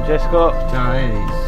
Francesco. Ciao Elis.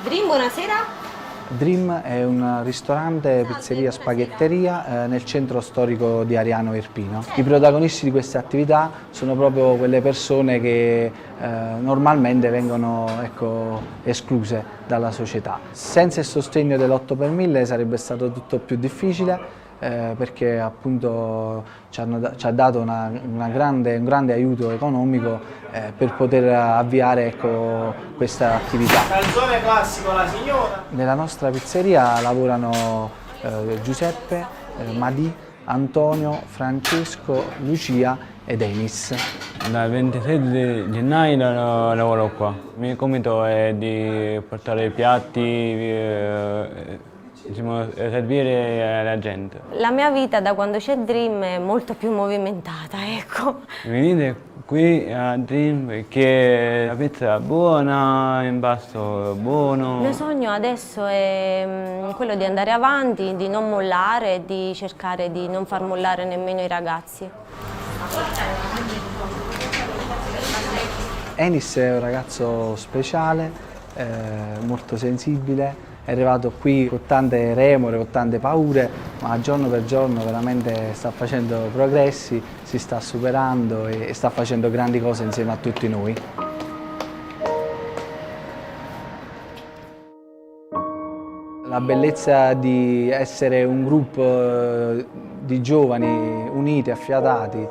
Dream, buonasera. Dream è un ristorante, pizzeria, spaghetteria nel centro storico di Ariano Irpino. I protagonisti di queste attività sono proprio quelle persone che normalmente vengono escluse dalla società. Senza il sostegno dell'8 per 1000 sarebbe stato tutto più difficile perché appunto ci ha dato un grande aiuto economico per poter avviare questa attività. Calzone classico, la signora. Nella nostra pizzeria lavorano Giuseppe, Madì, Antonio, Francesco, Lucia e Denis. Dal 26 di gennaio lavoro qua. Il mio compito è di portare i piatti, servire la gente. La mia vita da quando c'è Dream è molto più movimentata, ecco. Venite qui a Dream perché la pizza è buona, l'impasto è buono. Il mio sogno adesso è quello di andare avanti, di non mollare, di cercare di non far mollare nemmeno i ragazzi. Enis è un ragazzo speciale, molto sensibile, è arrivato qui con tante remore, con tante paure, ma giorno per giorno veramente sta facendo progressi, si sta superando e sta facendo grandi cose insieme a tutti noi. La bellezza di essere un gruppo di giovani uniti, affiatati,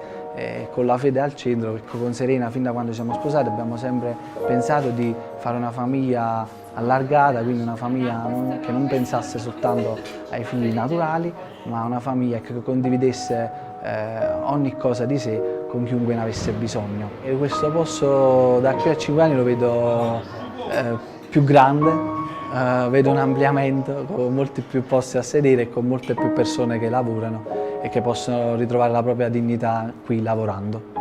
con la fede al centro, perché con Serena fin da quando siamo sposati abbiamo sempre pensato di fare una famiglia allargata, quindi una famiglia che non pensasse soltanto ai figli naturali, ma una famiglia che condividesse ogni cosa di sé con chiunque ne avesse bisogno. E questo posto da qui a 5 anni lo vedo più grande, vedo un ampliamento con molti più posti a sedere e con molte più persone che lavorano e che possono ritrovare la propria dignità qui lavorando.